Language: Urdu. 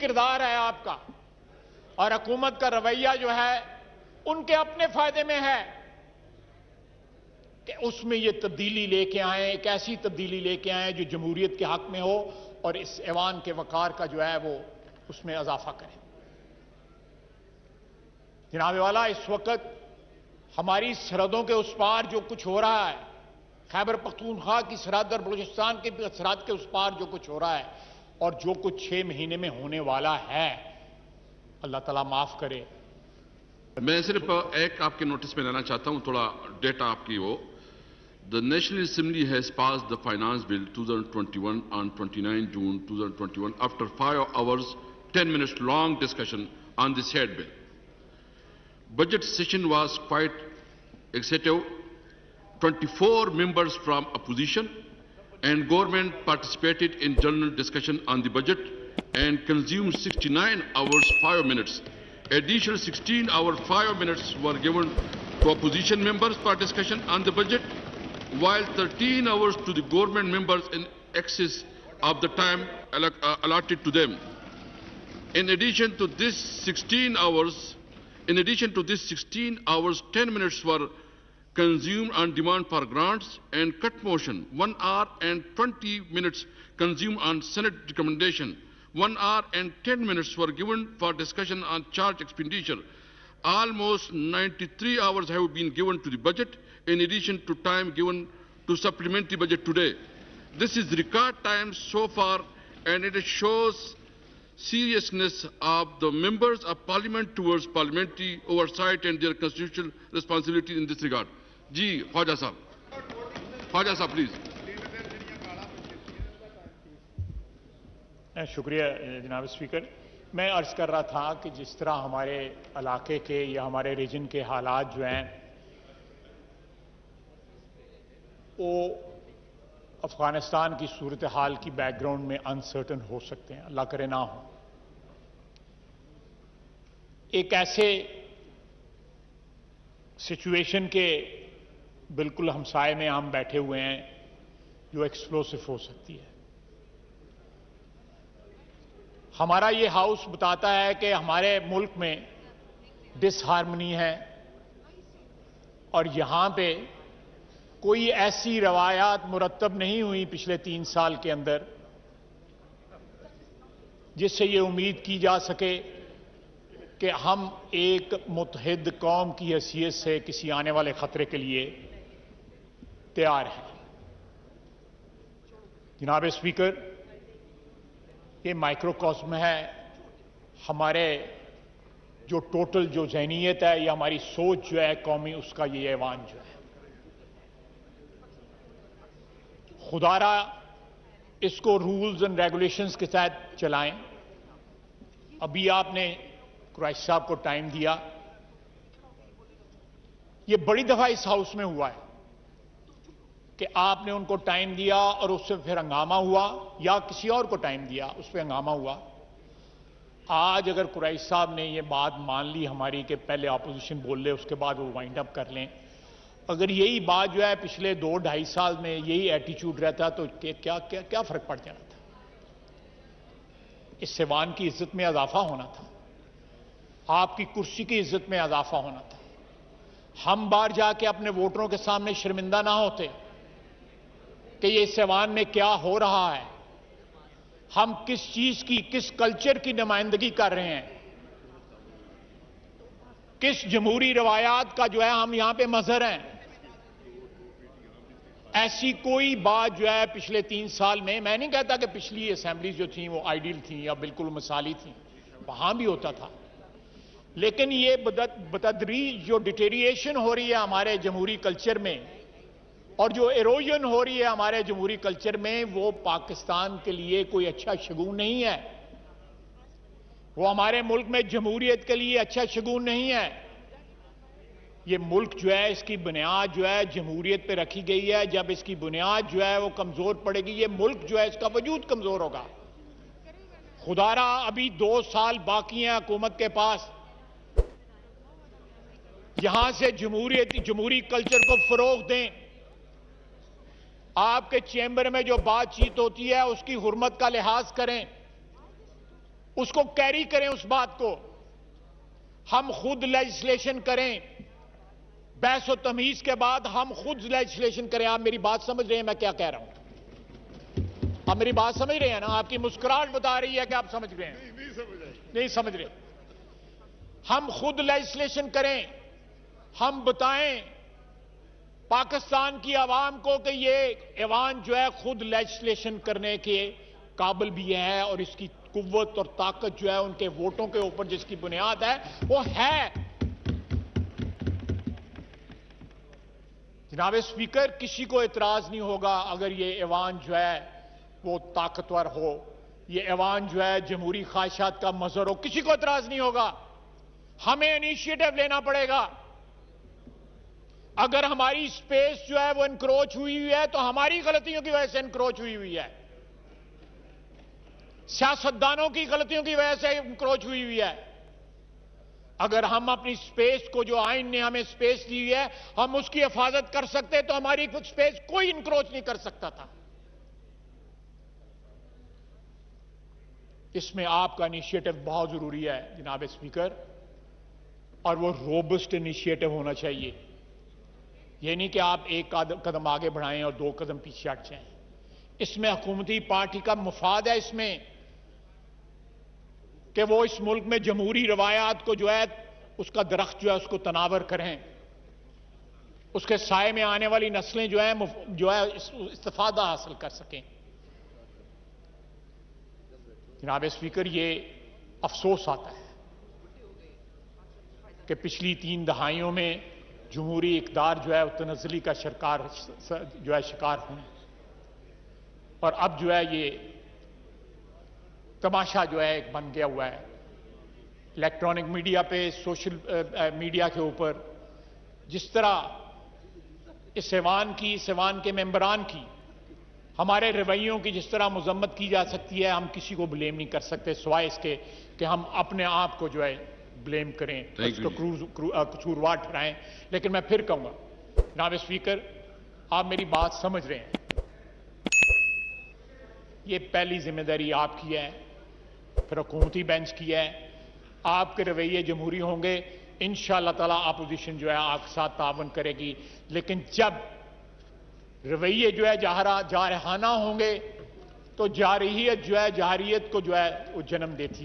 کردار ہے آپ کا، اور حکومت کا رویہ جو ہے ان کے اپنے فائدے میں ہے کہ اس میں یہ تبدیلی لے کے آئیں، ایک ایسی تبدیلی لے کے آئیں جو جمہوریت کے حق میں ہو اور اس ایوان کے وقار کا جو ہے وہ اس میں اضافہ کریں۔ جناب والا، اس وقت ہماری سرحدوں کے اس پار جو کچھ ہو رہا ہے، خیبر پختونخوا کی سرحد اور بلوچستان کی سرحد کے اس پار جو کچھ ہو رہا ہے اور جو کچھ 6 مہینے میں ہونے والا ہے، اللہ تعالیٰ معاف کرے۔ میں صرف ایک آپ کے نوٹس میں لانا چاہتا ہوں، تھوڑا ڈیٹا آپ کی وہ The National Assembly has passed the Finance Bill 2021 on 29 June 2021 after 5 hours 10 minutes long discussion on the said bill. Budget session was quite exciting. 24 members from opposition and government participated in general discussion on the budget and consumed 69 hours 5 minutes. Additional 16 hours 5 minutes were given to opposition members for discussion on the budget, while 13 hours to the government members in excess of the time allotted to them. In addition to this 16 hours, 10 minutes were consumed on demand for grants and cut motion. 1 hour and 20 minutes consumed on Senate recommendation. 1 hour and 10 minutes were given for discussion on charge expenditure. Almost 93 hours have been given to the budget, in addition to time given to supplementary budget today. This is record time so far, and it shows seriousness of the members of parliament towards parliamentary oversight and their constitutional responsibility in this regard. Ji, Khwaja Sahab, please. شکریہ جناب اسپیکر۔ میں عرض کر رہا تھا کہ جس طرح ہمارے علاقے کے یا ہمارے ریجن کے حالات جو ہیں وہ افغانستان کی صورتحال کی بیک گراؤنڈ میں انسرٹن ہو سکتے ہیں، اللہ کرے نہ ہو۔ ایک ایسے سچویشن کے بالکل ہمسائے میں ہم بیٹھے ہوئے ہیں جو ایکسپلوسو ہو سکتی ہے۔ ہمارا یہ ہاؤس بتاتا ہے کہ ہمارے ملک میں ڈس ہارمنی ہے، اور یہاں پہ کوئی ایسی روایات مرتب نہیں ہوئی پچھلے 3 سال کے اندر جس سے یہ امید کی جا سکے کہ ہم ایک متحد قوم کی حیثیت سے کسی آنے والے خطرے کے لیے تیار ہیں۔ جناب اسپیکر، یہ مائکروکاسم ہے ہمارے جو ٹوٹل جو ذہنیت ہے یا ہماری سوچ جو ہے قومی، اس کا یہ ایوان جو ہے۔ خدا را اس کو رولز اینڈ ریگولیشنز کے تحت چلائیں۔ ابھی آپ نے قریشی صاحب کو ٹائم دیا، یہ بڑی دفعہ اس ہاؤس میں ہوا ہے کہ آپ نے ان کو ٹائم دیا اور اس سے پھر ہنگامہ ہوا، یا کسی اور کو ٹائم دیا اس پہ ہنگامہ ہوا۔ آج اگر قریشی صاحب نے یہ بات مان لی ہماری کہ پہلے اپوزیشن بول لے اس کے بعد وہ وائنڈ اپ کر لیں، اگر یہی بات جو ہے پچھلے 2-2.5 سال میں یہی ایٹیچیوڈ رہتا تو کیا فرق پڑ جانا تھا؟ اس ایوان کی عزت میں اضافہ ہونا تھا، آپ کی کرسی کی عزت میں اضافہ ہونا تھا۔ ہم باہر جا کے اپنے ووٹروں کے سامنے شرمندہ نہ ہوتے کہ یہ اس ایوان میں کیا ہو رہا ہے، ہم کس چیز کی، کس کلچر کی نمائندگی کر رہے ہیں، کس جمہوری روایات کا جو ہے ہم یہاں پہ مظہر ہیں۔ ایسی کوئی بات جو ہے پچھلے 3 سال میں نہیں کہتا کہ پچھلی اسمبلیز جو تھیں وہ آئیڈیل تھیں یا بالکل مثالی تھیں، وہاں بھی ہوتا تھا، لیکن یہ بتدریج جو ڈیٹیریشن ہو رہی ہے ہمارے جمہوری کلچر میں اور جو ایروژن ہو رہی ہے ہمارے جمہوری کلچر میں، وہ پاکستان کے لیے کوئی اچھا شگون نہیں ہے، وہ ہمارے ملک میں جمہوریت کے لیے اچھا شگون نہیں ہے۔ یہ ملک جو ہے اس کی بنیاد جو ہے جمہوریت پہ رکھی گئی ہے، جب اس کی بنیاد جو ہے وہ کمزور پڑے گی، یہ ملک جو ہے اس کا وجود کمزور ہوگا۔ خدا را ابھی 2 سال باقی ہیں حکومت کے پاس، یہاں سے جمہوری کلچر کو فروغ دیں۔ آپ کے چیمبر میں جو بات چیت ہوتی ہے اس کی حرمت کا لحاظ کریں۔ اس کو کیری کریں اس بات کو. ہم خود لیجسلیشن کریں, بحث و تمیز کے بعد ہم خود لیجسلیشن کریں. آپ میری بات سمجھ رہے ہیں میں کیا کہہ رہا ہوں؟ آپ میری بات سمجھ رہے ہیں نا؟ آپ کی مسکراہٹ بتا رہی ہے کہ آپ سمجھ رہے ہیں. نہیں سمجھ رہے. ہم خود لیجسلیشن کریں, ہم بتائیں پاکستان کی عوام کو کہ یہ ایوان جو ہے خود لیجسلیشن کرنے کے قابل بھی ہے, اور اس کی قوت اور طاقت جو ہے ان کے ووٹوں کے اوپر جس کی بنیاد ہے وہ ہے. جناب اسپیکر, کسی کو اعتراض نہیں ہوگا اگر یہ ایوان جو ہے وہ طاقتور ہو, یہ ایوان جو ہے جمہوری خواہشات کا مظہر ہو, کسی کو اعتراض نہیں ہوگا. ہمیں انیشیٹو لینا پڑے گا. اگر ہماری سپیس جو ہے وہ انکروچ ہوئی ہے تو ہماری غلطیوں کی وجہ سے انکروچ ہوئی ہے, سیاستدانوں کی غلطیوں کی وجہ سے انکروچ ہوئی ہے. اگر ہم اپنی سپیس کو, جو آئین نے ہمیں سپیس دی ہے, ہم اس کی حفاظت کر سکتے تو ہماری کچھ سپیس کوئی انکروچ نہیں کر سکتا تھا. اس میں آپ کا انیشیٹو بہت ضروری ہے جناب اسپیکر, اور وہ روبسٹ انیشیٹو ہونا چاہیے. یہ نہیں کہ آپ ایک قدم آگے بڑھائیں اور 2 قدم پیچھے ہٹ جائیں. اس میں حکومتی پارٹی کا مفاد ہے, اس میں کہ وہ اس ملک میں جمہوری روایات کو جو ہے اس کا درخت جو ہے اس کو تناور کریں, اس کے سائے میں آنے والی نسلیں جو ہے استفادہ حاصل کر سکیں. جناب اسپیکر, یہ افسوس آتا ہے کہ پچھلی 3 دہائیوں میں جمہوری اقدار جو ہے تنزلی کا شکار ہوئے, اور اب جو ہے یہ تماشا جو ہے ایک بن گیا ہوا ہے. الیکٹرانک میڈیا پہ, سوشل میڈیا کے اوپر جس طرح اس ایوان کے ممبران کی, ہمارے رویوں کی جس طرح مذمت کی جا سکتی ہے, ہم کسی کو بلیم نہیں کر سکتے سوائے اس کے کہ ہم اپنے آپ کو جو ہے بلیم کریں, اس کو قصوروار ٹھہرائیں. لیکن میں پھر کہوں گا جناب اسپیکر, آپ میری بات سمجھ رہے ہیں, یہ پہلی ذمہ داری آپ کی ہے, پھر حکومتی بینچ کی ہے. آپ کے رویے جمہوری ہوں گے, انشاءاللہ تعالی اپوزیشن جو ہے آپ کے ساتھ تعاون کرے گی. لیکن جب رویے جو ہے جارحانہ ہوں گے تو جارحیت جو ہے جارحیت کو جو ہے وہ جنم دیتی ہے.